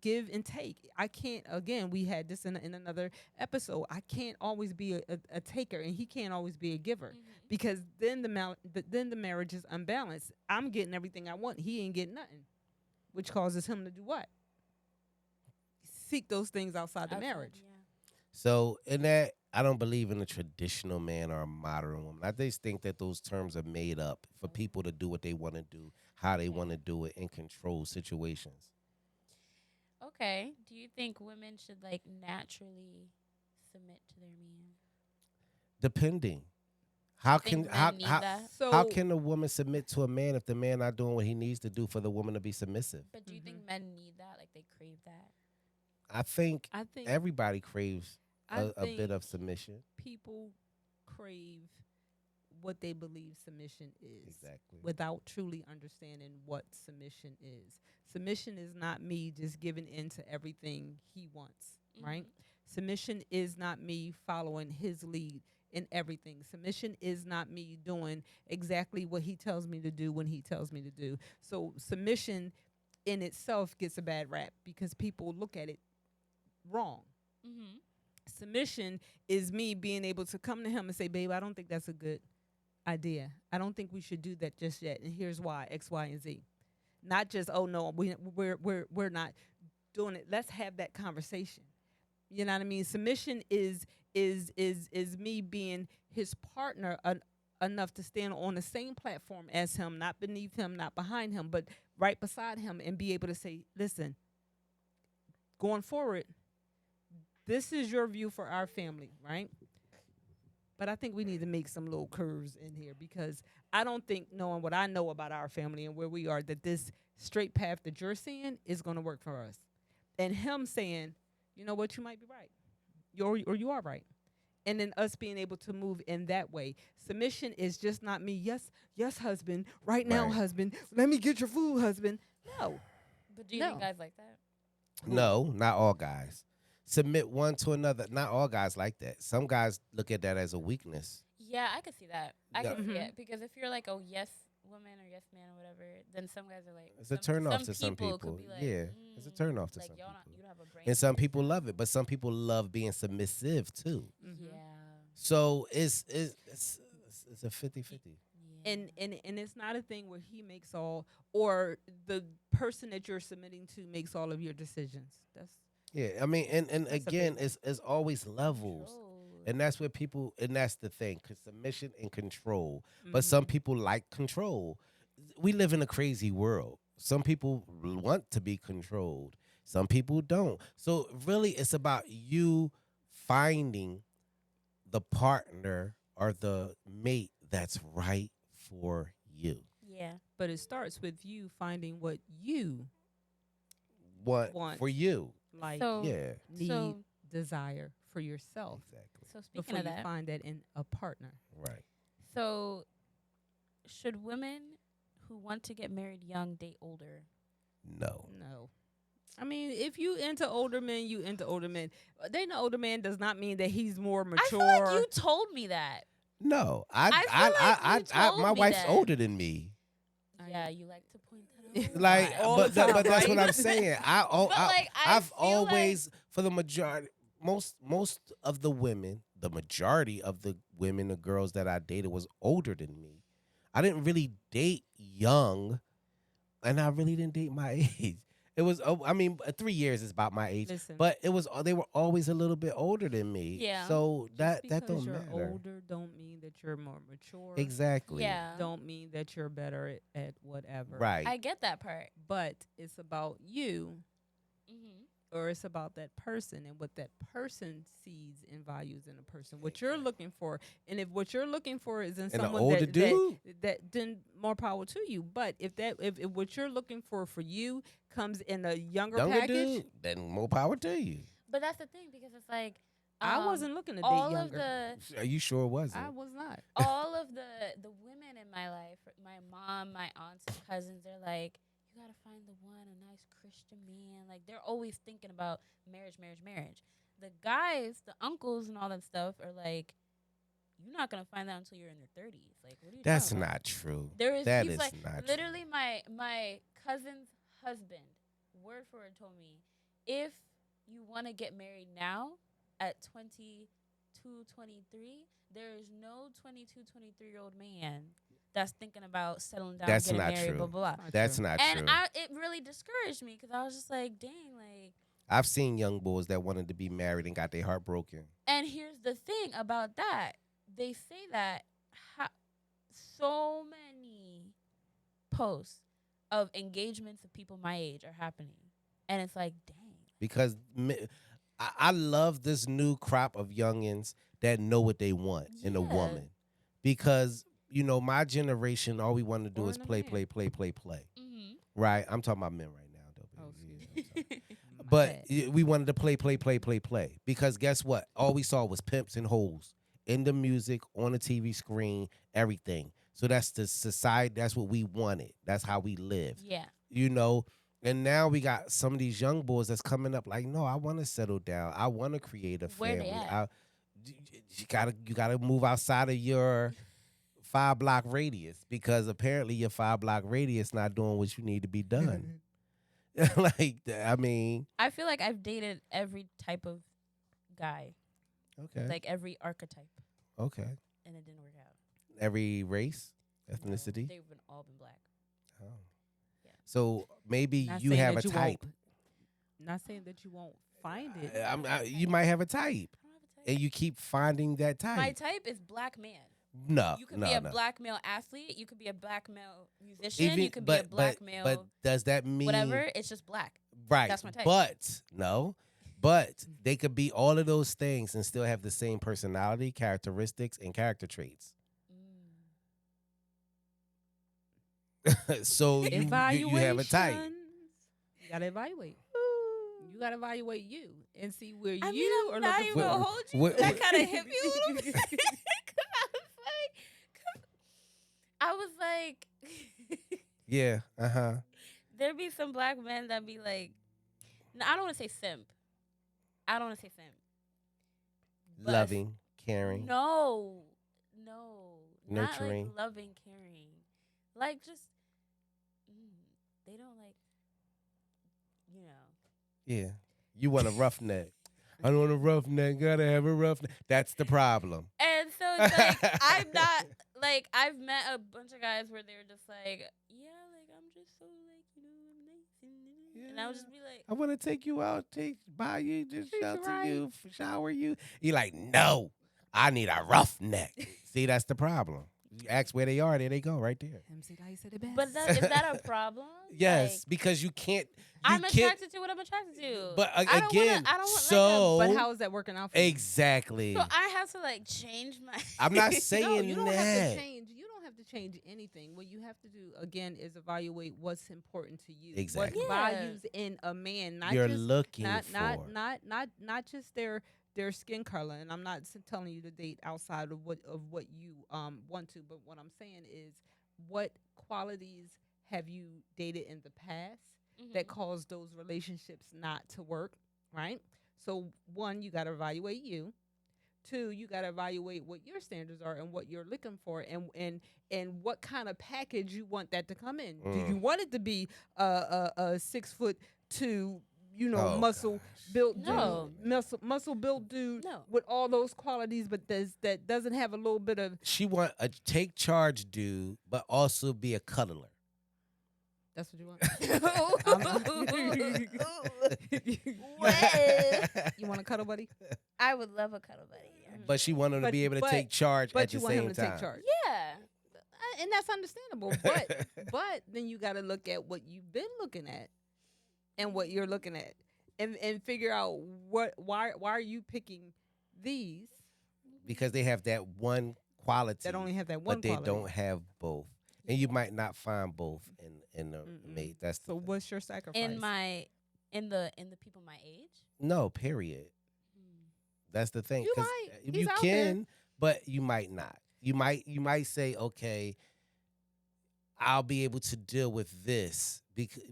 give and take. I can't, again, we had this in another episode, I can't always be a taker, and he can't always be a giver, because then the marriage is unbalanced. I'm getting everything I want, he ain't getting nothing, which causes him to do what? Seek those things outside the marriage. Yeah. So in that, I don't believe in a traditional man or a modern woman. I just think that those terms are made up for people to do what they want to do, how they want to do it, and control situations. Okay. Do you think women should naturally submit to their man? Depending. Do How you think can men need that? how So can a woman submit to a man if the man not doing what he needs to do for the woman to be submissive? But do you mhm. think men need that? Like they crave that? I think I think everybody craves I a bit think of submission. people crave what they believe submission is Exactly. without truly understanding what submission is. Submission is not me just giving in to everything he wants, right? Mm-hmm. Submission is not me following his lead in everything. Submission is not me doing exactly what he tells me to do when he tells me to do. So submission in itself gets a bad rap because people look at it wrong. Mm-hmm. Submission is me being able to come to him and say, babe, I don't think that's a good idea. I don't think we should do that just yet. And here's why, X, Y, and Z. Not just, oh no, we're not doing it. Let's have that conversation. You know what I mean? Submission is me being his partner enough to stand on the same platform as him, not beneath him, not behind him, but right beside him, and be able to say, listen, going forward, this is your view for our family, right? But I think we need to make some little curves in here because I don't think, knowing what I know about our family and where we are, that this straight path that you're seeing is going to work for us. And him saying, you know what, you might be right. Or you are right. And then us being able to move in that way. Submission is just not me. Yes, yes, husband. Right now, Right. husband. Let me get your food, husband. No, But do you think no. guys like that? No, not all guys. Submit one to another. Not all guys like that. Some guys look at that as a weakness. Yeah, I could see that. I Yeah. could see Mhm. it because if you're like a yes woman or yes man or whatever, then some guys are like It's a turn off to some could people. be like, Yeah, it's a turn off to like some y'all not, people. you don't have a brain. And to some figure people this out. love it, but some people love being submissive too. Mhm. Yeah. So it's a 50-50. Yeah. And it's not a thing where he makes all, or the person that you're submitting to makes all of your decisions. That's Yeah, I mean, and That's a again, big one. it's always levels, Control. and that's where people, and that's the thing, 'cause submission and control. But some Mhm. people like control. We live in a crazy world. Some people want to be controlled. Some people don't. So really, it's about you finding the partner or the mate that's right for you. Yeah. But it starts with you finding what you What Want. for you? like, So Yeah, need, so desire for yourself exactly. so speaking before of you that, find that in a partner. Right. so should women who want to get married young date older? No. No. I mean, if you into older men, you into older men. Dating an older man does not mean that he's more I mature. feel like you told me that. No, I feel like you told my me wife's that. older than me. Yeah, you like to point that out. Like, All but the time, but that's what right? I'm saying. But, like, I I've feel like- always, for the majority, most of the women, the majority of the women, the girls that I dated was older than me. I didn't really date young, and I really didn't date my age. It was, I mean, 3 years is about my age, Listen, but it was, they were always a little bit older than me. Yeah. So just that because don't you're matter. older don't mean that you're more mature. Exactly. Yeah. Don't mean that you're better at whatever. Right. I get that part. But it's about you, Mm-hmm. or it's about that person and what that person sees and values in a person. What you're looking for, and if what you're looking for is in And an someone older that, dude? that then more power to you. But if what you're looking for you comes in a younger package, dude, then more power to you. But that's the thing because it's like I wasn't looking to date all of younger. the Are you sure it wasn't? I was not. all of the women in my life, my mom, my aunts, and cousins, they're like, you gotta find the one, a nice Christian man. Like they're always thinking about marriage. The guys, the uncles, and all that stuff are like, you're not gonna find that until you're in your 30s. Like, what are you? That's talking about? not true. There is. That he's is like, not literally, true. my cousin's husband, word for word, told me, if you want to get married now at 22, 23, there is no 22, 23-year-old man that's thinking about settling down, That's getting not married, true. blah, blah, blah. Not That's true. not And true. it really discouraged me because I was just like, dang, like. I've seen young boys that wanted to be married and got their heart broken. And here's the thing about that. They say that so many posts of engagements of people my age are happening. And it's like, dang. Because I love this new crop of youngins that know what they want in a Yeah. woman. because my generation, all we want to do Or is in a play, man. play, play, play, play. Mhm. Right? I'm talking about men right now, though. Oh, Baby. excuse Yeah, I'm sorry. My But bad. we wanted to play, play, play, play, play. Because guess what? All we saw was pimps and hoes in the music, on the TV screen, everything. So that's the society. That's what we wanted. That's how we lived. Yeah. You know. And now we got some of these young boys that's coming up like, no, I want to settle down. I want to create a Where they family. at? You gotta move outside of your 5 block radius because apparently your 5 block radius not doing what you need to be done. I mean, I feel like I've dated every type of guy, okay, like every archetype, okay. and it didn't work out. Every race, No, ethnicity. they've been all been black. Oh. Yeah. So maybe Not you saying have a that you type. won't- Not saying that you won't find it. You might have a type, I don't have a type. and you keep finding that My type. type is black man. No, You could no, be a no. black male athlete. You could be a black male musician. Even, You could be a black male but does that mean whatever. It's just black. Right. That's my type. But no. But they could be all of those things and still have the same personality, characteristics, and character traits. So you have a type. Evaluations. You gotta evaluate. You gotta evaluate you and see where I you mean, are I'm not looking even for. gonna hold you. What- That what- kind of hit me a little bit. 'Cause I was like, Yeah. there'd be some black men that be like, no, I don't want to say simp. I don't want to say simp. But Loving, caring. No, Nurturing. not like loving, caring, like just they don't like, you know. Yeah. You want a roughneck. I don't want a roughneck. Gotta have a roughneck. That's the problem. And so it's like I'm not like I've met a bunch of guys where they're just like, yeah, like I'm just so like nice and I would just be like, I want to take you out, buy you, just Treat you shelter right. you, shower you. You're like, no, I need a roughneck. See, that's the problem. You ask where they are, there they go, right there. MC Light said it best. but is that a problem? Yes, Like, because you can't. I'm can't, attracted to what I'm attracted to. But I don't again, I don't want so But how is that working out for you? exactly. so I have to like change my. I'm not No, saying you don't that. have to change. You don't have to change anything. What you have to do again is evaluate what's important to you. Exactly. What Yeah. values in a man, not You're just looking not for. not just their skin color. And I'm not telling you to date outside of what you want to. But what I'm saying is, what qualities have you dated in the past that Mhm. caused those relationships not to work? Right. So one, you got to evaluate you. Two, you got to evaluate what your standards are and what you're looking for, and what kind of package you want that to come in. Do you want it to be a 6'2", Oh, muscle gosh. built No. dude, muscle built dude No. with all those qualities, but that doesn't have a little bit of She want a take charge dude, but also be a cuddler. that's what you want. What? You want a cuddle buddy, I would love a cuddle buddy. But she want him to But- be able to but- take charge but at you the want same him to time. take charge. Yeah. And that's understandable. But then you got to look at what you've been looking at and what you're looking at, and figure out why are you picking these Because they have that one quality that only have that one but they quality. don't have both. And you might not find both in the Mm-mm. mate. That's the So thing. what's your sacrifice? In the people my age. No, period. That's the thing. You 'Cause might. He's you out can, but you might not. You might say, okay, I'll be able to deal with this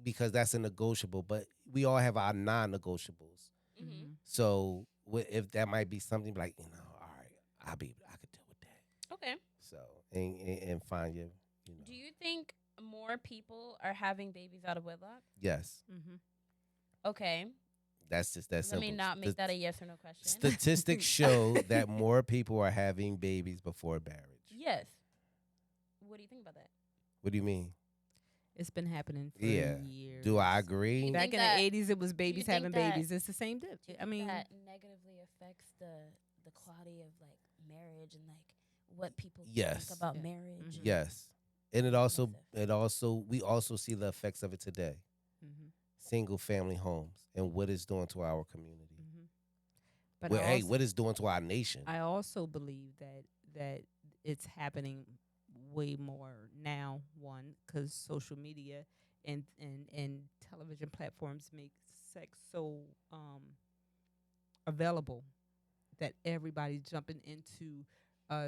because that's a negotiable. But we all have our non-negotiables. Mm-hmm. So if that might be something like, all right, I could deal with that. Okay. So and find you. Do you think more people are having babies out of wedlock? Yes, Mm-hmm. Okay. that's just that Let simple. me not make that a yes or no question. Statistics show that more people are having babies before marriage. Yes. What do you think about that? What do you mean? It's been happening for Yeah. years. Do I agree? You Back think in that- the 80s, it was babies think having that- babies. It's the same dip. Do you I think mean, that negatively affects the quality of like marriage and like what people Yes. think about Yeah. marriage? Mhm. Yes. And we also see the effects of it today. mhm, Single family homes and what it's doing to our community. mhm. But Well, I hey, also, what it's doing to our nation. I also believe that it's happening way more now. One, because social media and television platforms make sex so available that everybody's jumping into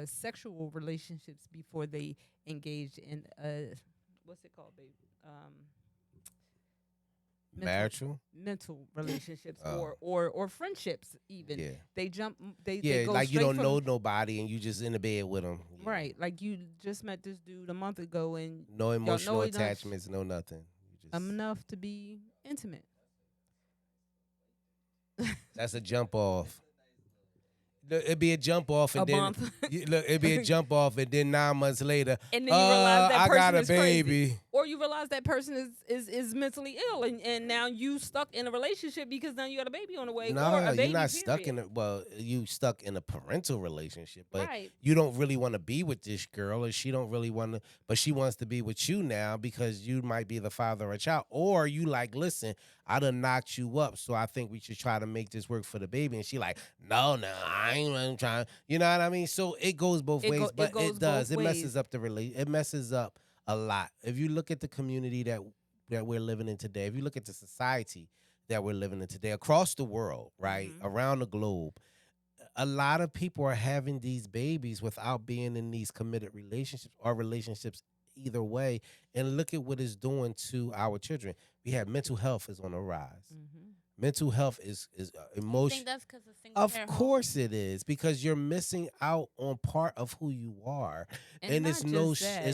sexual relationships before they engage in what's it called, baby? Mental Marital. mental relationships Oh, or friendships even. yeah. They jump they Yeah, go like you straight don't know from nobody and you just in the bed with them. Yeah. right. Like you just met this dude a month ago and No y'all know emotional enough attachments, no nothing. You just enough to be intimate. that's a jump off. Look, it'd be a jump off, A and then month. look, it'd be a jump off, and then 9 months later, And then you realize that I got person a is crazy. baby. Or you realize that person is mentally ill and now you stuck in a relationship because now you got a baby on the way or No, a you're baby not stuck period. in it. Well, you stuck in a parental relationship, but Right. you don't really want to be with this girl, or she don't really want to, but she wants to be with you now because you might be the father of a child, or you like, listen, I done knocked you up, so I think we should try to make this work for the baby, and she like, no, no, I ain't really trying. You know what I mean? So it goes both ways, It but goes it both does. It ways. messes up the It messes up a lot. If you look at the community that we're living in today, if you look at the society that we're living in today across the world, right? Mhm. Around the globe, a lot of people are having these babies without being in these committed relationships or relationships either way. And look at what it's doing to our children. We have mental health is on the rise. Mhm. Mental health is You think emotion. that's because of single Of parent homes? course it is because you're missing out on part of who you are, And and not just it's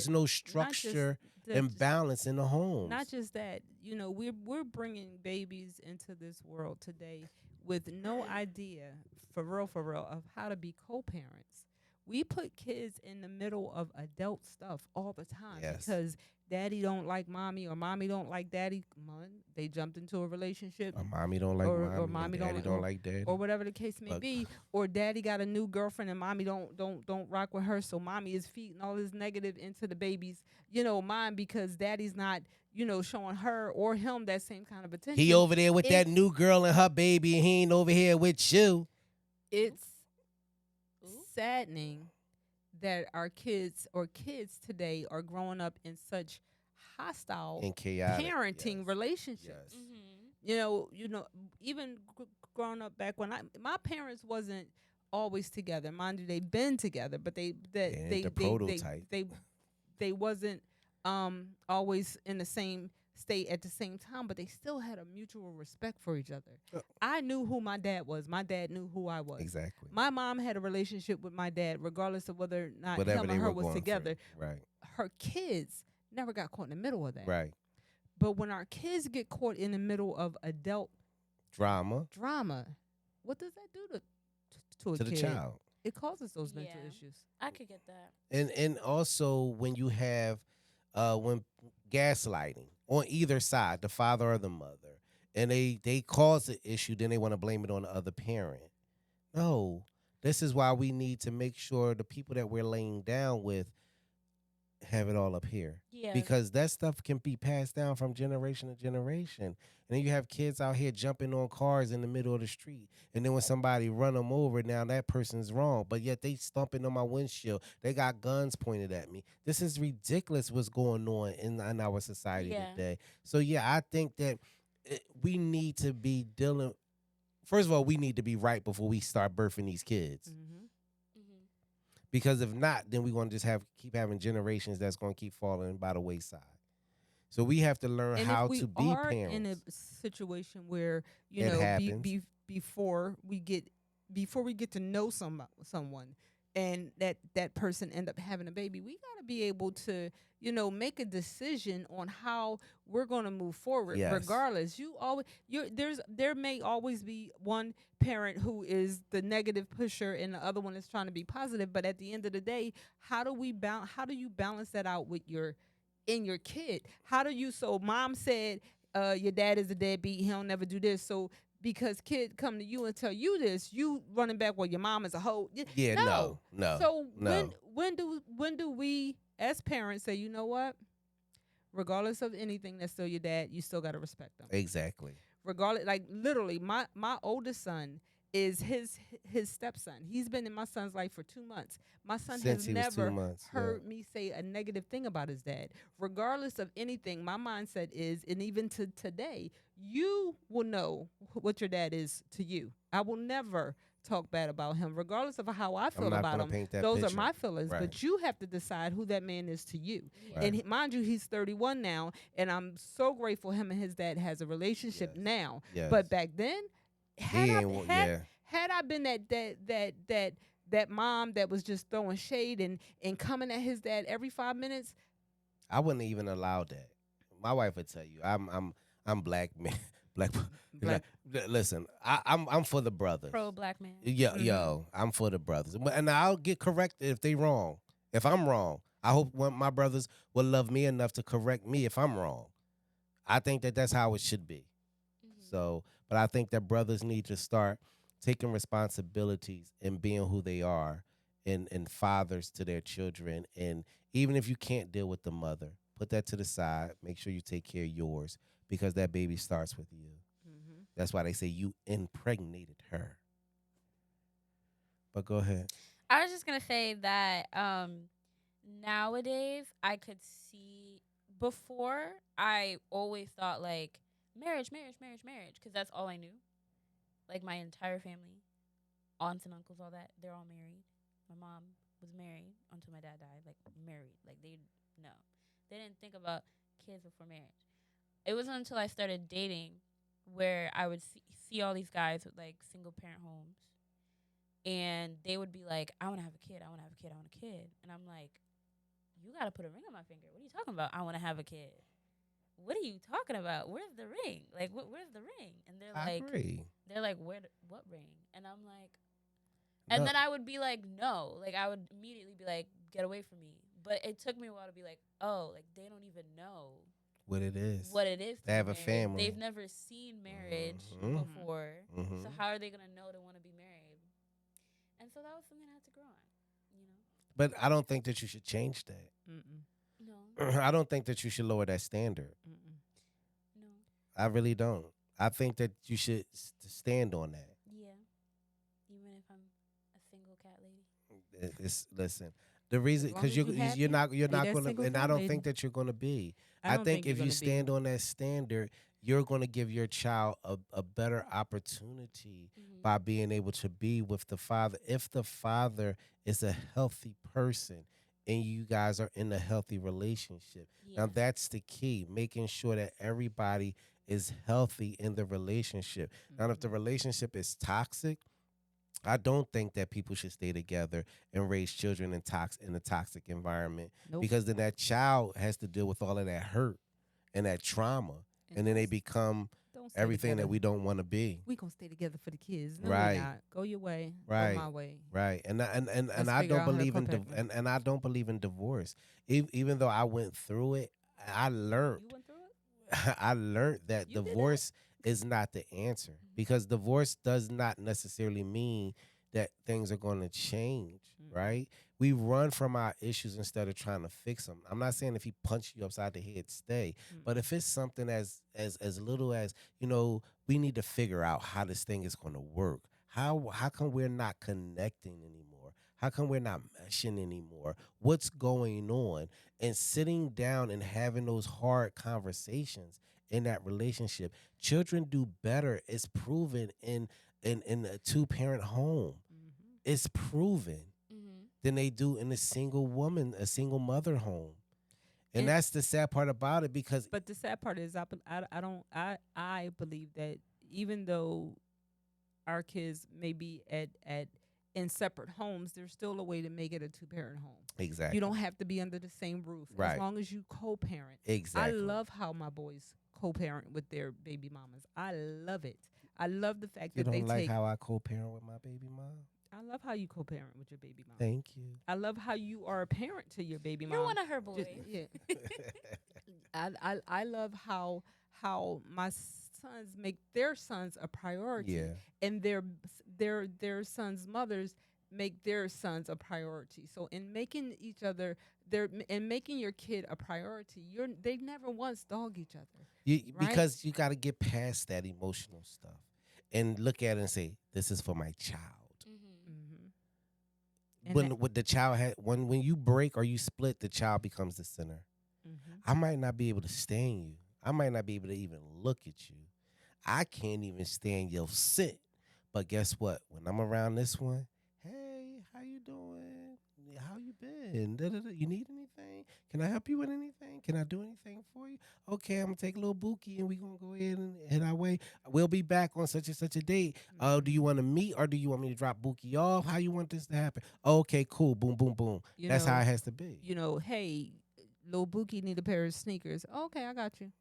that, no not just structure that, and balance in the not homes. just that. You know, we're bringing babies into this world today with no idea, for real, of how to be co-parents. We put kids in the middle of adult stuff all the time Yes. because daddy don't like mommy or mommy don't like daddy. One, they jumped into a relationship, My mommy don't like or mommy and mommy don't daddy like, don't like daddy. or whatever the case may But be, or daddy got a new girlfriend and mommy don't rock with her, so mommy is feeding all this negative into the baby's, mind because daddy's not, showing her or him that same kind of he attention. over there with that It's new girl and her baby, and he ain't over here with you. it's Ooh. saddening that our kids today are growing up in such hostile And chaotic. parenting Yes. relationships. Yes. Even growing up back when my parents wasn't always together. Mind you, they've been together, but they that They ain't they the they they prototype. they they wasn't always in the same state at the same time, but they still had a mutual respect for each other. Uh, I knew who my dad was. My dad knew who I was. Exactly. My mom had a relationship with my dad, regardless of whether or not Whatever him they and her were was going together. through. Right. Her kids never got caught in the middle of that. Right. But when our kids get caught in the middle of adult Drama drama, what does that do to a to the kid? child. It causes those mental Yeah. issues. I could get that. And also when you have when gaslighting on either side, the father or the mother, and they cause the issue, then they want to blame it on the other parent. No, this is why we need to make sure the people that we're laying down with have it all up here. Yeah. Because that stuff can be passed down from generation to generation. And then you have kids out here jumping on cars in the middle of the street. And then when somebody run them over, now that person's wrong. But yet they stomping on my windshield. They got guns pointed at me. This is ridiculous what's going on in our society Yeah. today. So yeah, I think that we need to be dealing. First of all, we need to be right before we start birthing these kids. Mm-hmm. Mm-hmm. Because if not, then we're going to just keep having generations that's going to keep falling by the wayside. So we have to learn And how if we to be are parents. in a situation where It happens. before we get to know someone, and that person end up having a baby, we got to be able to make a decision on how we're going to move forward. Yes. Regardless, there may always be one parent who is the negative pusher and the other one is trying to be positive, but at the end of the day, how do you balance that out with your kid? So mom said your dad is a deadbeat, he'll never do this, so because kid come to you and tell you this, you running back, well, your mom is a hoe. Yeah, no. So no. when do we as parents say, you know what, regardless of anything, that's still your dad, you still got to respect them. Exactly. Regardless, like literally my oldest son is his stepson. He's been in my son's life for 2 months. My son has Since he was two never months. Yeah. heard me say a negative thing about his dad. Regardless of anything, my mindset is, and even to today, you will know what your dad is to you. I will never talk bad about him, regardless of how I I'm feel not about gonna him. paint that Those are picture. my feelings, Right. but you have to decide who that man is to you. Yeah. Right. And mind you, he's 31 now, and I'm so grateful him and his dad has a relationship Yes. now. Yes. But back then, had He I ain't wa- had yeah. had I been that mom that was just throwing shade and coming at his dad every 5 minutes, I wouldn't even allow that. My wife would tell you, I'm black man, black. Black. Listen, I'm for the brothers. Pro black man. Yeah, Mhm. yo, I'm for the brothers, and I'll get corrected if they wrong. If I'm wrong, I hope my brothers will love me enough to correct me if I'm wrong. I think that that's how it should be. Mhm. So, but I think that brothers need to start taking responsibilities and being who they are, and fathers to their children. And even if you can't deal with the mother, put that to the side. Make sure you take care of yours because that baby starts with you. Mm-hmm. That's why they say you impregnated her. But go ahead. I was just gonna say that nowadays I could see. Before I always thought like marriage, marriage, marriage, marriage, because that's all I knew. Like my entire family, aunts and uncles, all that, they're all married. My mom was married until my dad died. Like married, like they no, they didn't think about kids before marriage. It wasn't until I started dating where I would see all these guys with like single parent homes, and they would be like, "I want to have a kid. I want to have a kid. I want a kid," and I'm like, "You got to put a ring on my finger. What are you talking about? I want to have a kid. What are you talking about? Where's the ring? Like, where's the ring?" And they're I like, agree. what ring?" And I'm like, and No, then I would be like, no. Like, I would immediately be like, get away from me. But it took me a while to be like, oh, like, they don't even know what it is. what it is to They have be a married. family. They've never seen marriage Mhm. before. Mhm. So how are they going to know they want to be married? And so that was something I had to grow on, you know? But I don't think that you should change that. Mm-mm. No, I don't think that you should lower that standard. Mm-mm. no. I really don't. I think that you should stand on that. Yeah. Even if I'm a single cat lady. It's listen. The reason As long because as you're you you're happy, you're be not that gonna, single and I cat don't lady. think that you're gonna be. I I don't think think if you're you gonna be. stand on that standard, you're gonna give your child a better opportunity Mm-hmm. by being able to be with the father. If the father is a healthy person and you guys are in a healthy relationship. Yeah. Now that's the key, making sure that everybody is healthy in the relationship. Now if the relationship is toxic, I don't think that people should stay together and raise children in a toxic environment Nope. because then that child has to deal with all of that hurt and that trauma, and then they become don't stay everything together. that we don't want to be. We gonna stay together for the kids. No, Right. we not. Go your way. Right. Go my way. Right, and Let's I figure don't out how to believe in co-parent. and I don't believe in divorce. Even though I went through it, I learned You went through it. I learned that You did that? divorce is not the answer because divorce does not necessarily mean that things are going to change, Mm-mm. right? We run from our issues instead of trying to fix them. I'm not saying if he punched you upside the head, stay, but if it's something as little as, we need to figure out how this thing is going to work. How come we're not connecting anymore? How come we're not meshing anymore? What's going on? And sitting down and having those hard conversations in that relationship. Children do better. It's proven in a two-parent home. Mm-hmm. It's proven Mm-hmm. than they do in a single mother home. And And- that's the sad part about it because But the sad part is, I believe that even though our kids may be at in separate homes, there's still a way to make it a 2-parent home. exactly. You don't have to be under the same roof Right. as long as you co-parent. Exactly. I love how my boys co-parent with their baby mamas. I love it. I love the fact You that they don't like take. how I co-parent with my baby mom? I love how you co-parent with your baby mom. Thank you. I love how you are a parent to your baby You're mom. one of her Just- boys. yeah. I love how my sons make their sons a priority, Yeah. and their sons' mothers make their sons a priority. So in making each other in making your kid a priority, they never once dog each other. Right? Because you got to get past that emotional stuff. and look at it and say, "This is for my child." Mm-hmm. And When with the child when you break or you split, the child becomes the center. mm-hmm. I might not be able to stand you. I might not be able to even look at you. I can't even stand your sit. But guess what? When I'm around this one, hey, how you doing? How you been? Da-da-da. You need anything? Can I help you with anything? Can I do anything for you? Okay, I'm gonna take a little bookie and we're gonna go ahead and head our way. We'll be back on such and such a date. Do you want to meet or do you want me to drop bookie off? How you want this to happen? Okay, cool. Boom, boom, boom. You That's how know, it has to be. hey, little Bookie need a pair of sneakers. Okay, I got you.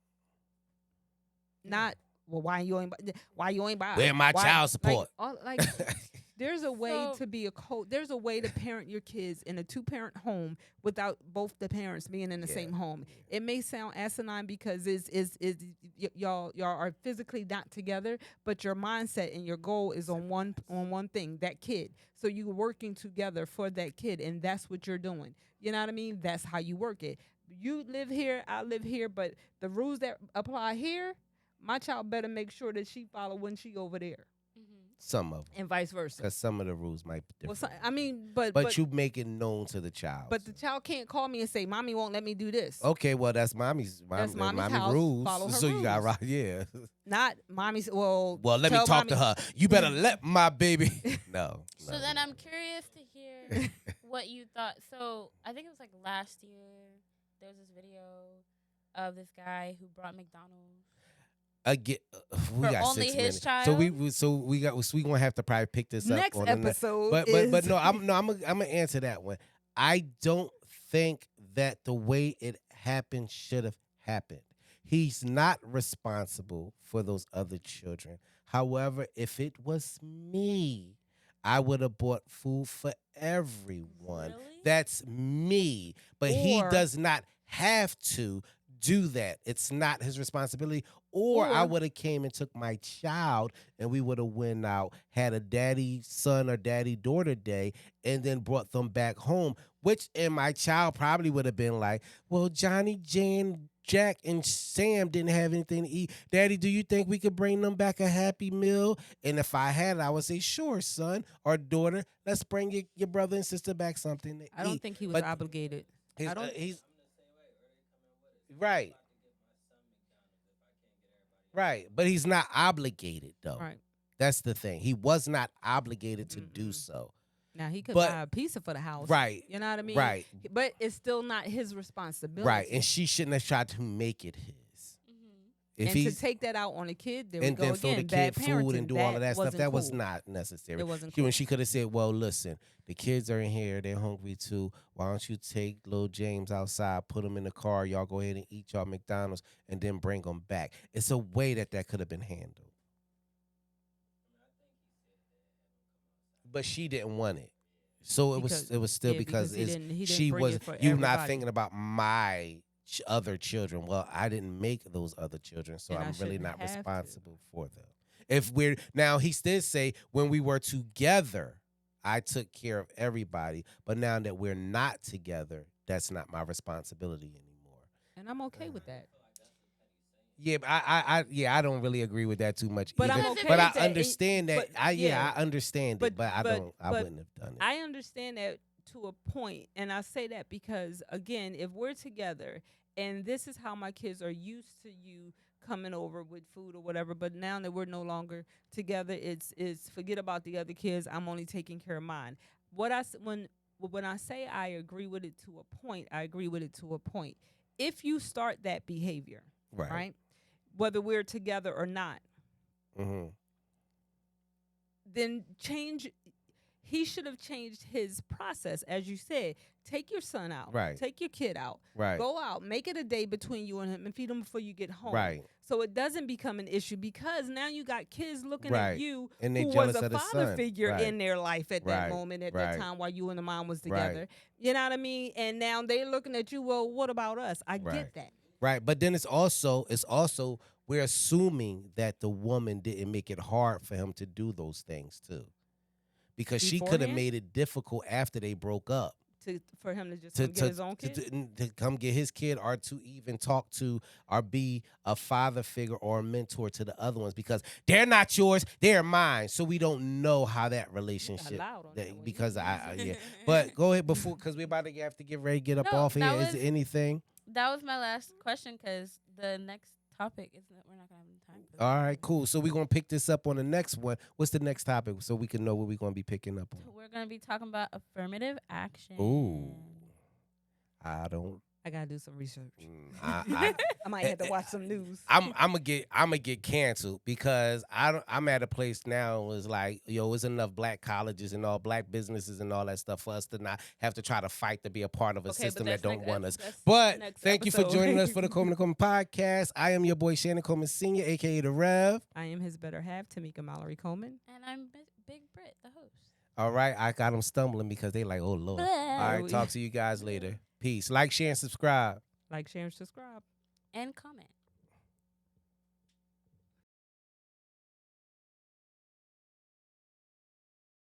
Not well. Why you ain't buy? Where my Why child support? like there's a way So- to be there's a way to parent your kids in a 2-parent home without both the parents being in the Yeah. same home. It may sound asinine because y'all are physically not together, but your mindset and your goal is on one thing, that kid. So you're working together for that kid, and that's what you're doing. You know what I mean? That's how you work it. You live here, I live here, but the rules that apply here, my child better make sure that she follow when she over there, Some of them, and vice versa. because some of the rules might be Well, different. I mean, but but you make it known to the child. but the child can't call me and say, "Mommy won't let me do this." Okay, well that's mommy's Mommy's mommy house. rules. Follow her so you got rules. right, yeah. Not mommy's. Well, Well, let me tell talk to mommy- her. You better let my baby. No. So no. then I'm curious to hear what you thought. So I think it was like last year. There was this video of this guy who brought McDonald's. Again, we For got only 6 his minutes. child? We gonna have to probably pick this up Next on the episode, But is, no, I'm gonna answer that one. I don't think that the way it happened should have happened. He's not responsible for those other children. However, if it was me, I would have bought food for everyone. Really? That's me. But he Or- does not have to do that. It's not his responsibility. Or I Or- would have came and took my child and we would have went out, had a daddy son or daddy daughter day, and then brought them back home. Which and my child probably would have been like, well, Johnny, Jan, Jack, and Sam didn't have anything to eat. Daddy, do you think we could bring them back a Happy Meal? And if I had it, I would say, sure, son or daughter, let's bring your brother and sister back something to eat. I don't think he was But obligated. He's, I don't- he's right. Right. But he's not obligated, though. Right That's the thing. He was not obligated to do Mm-mm. so. now, he could But- buy a pizza for the house. Right. You know what I mean? Right. But it's still not his responsibility. Right. And she shouldn't have tried to make it his. If And to he's take that out on a kid, there we and go then throw again. the Bad kid food parenting. and do all of that stuff, wasn't that was cool. not necessary. It wasn't You cool. and she could have said, well, listen, the kids are in here. They're hungry too. Why don't you take little James outside, put him in the car. Y'all go ahead and eat y'all McDonald's and then bring them back. It's a way that could have been handled. But she didn't want it. So Because- it was still yeah, because he it's, didn't she bring was it for you not everybody. thinking about my other children. Well, I didn't make those other children, so And I I'm really shouldn't not have to. responsible for them. If we're now, he did say when we were together, I took care of everybody. But now that we're not together, that's not my responsibility anymore. And I'm okay with that. Yeah, but I don't really agree with that too much But either. I'm okay but I with that. understand that. But, I yeah. understand But- it, but I but- I but wouldn't have done it. I understand that to a point, and I say that because again, if we're together and this is how my kids are used to you coming over with food or whatever, but now that we're no longer together, it's forget about the other kids. I'm only taking care of mine. When I say I agree with it to a point, I agree with it to a point. If you start that behavior, right, whether we're together or not, Mm-hmm. then change. He should have changed his process, as you said. Take your son out, Right. Take your kid out, Right. Go out, make it a day between you and him, and feed him before you get home, Right. So it doesn't become an issue because now you got kids looking Right. at you And they who was jealous a of the father son. figure Right. in their life at that Right. moment, at Right. that time while you and the mom was Right. together. You know what I mean? And now they're looking at you. Well, what about us? I Right. get that. Right. But then it's also we're assuming that the woman didn't make it hard for him to do those things too. Because she could have Beforehand? made it difficult after they broke up. for him to just to come get his own kid. to come get his kid, or to even talk to or be a father figure or a mentor to the other ones, because they're not yours, they're mine. So we don't know how that relationship loud on that one. because yeah. But go ahead before, because we're about to have to get ready to get up No, off here. that Is there anything? That was my last question because the next topic is that we're not gonna have time. All right, cool. So we're gonna pick this up on the next one. What's the next topic so we can know what we're gonna be picking up on? We're gonna be talking about affirmative action. Ooh. I don't. I gotta do some research. I I might have to watch some news. I'm gonna get canceled because I'm at a place now. It's like, yo, it's enough black colleges and all black businesses and all that stuff for us to not have to try to fight to be a part of a system that don't want us. But thank you for joining us for the Colmon podcast. I am your boy Shannon Coleman Sr., aka the Rev. I am his better half, Tamika Mallory Coleman, and I'm Big Brit, the host. All right, I got them stumbling because they like, oh Lord. All right, talk to you guys later. Peace. Like, share, and subscribe. Like, share, and subscribe, and comment.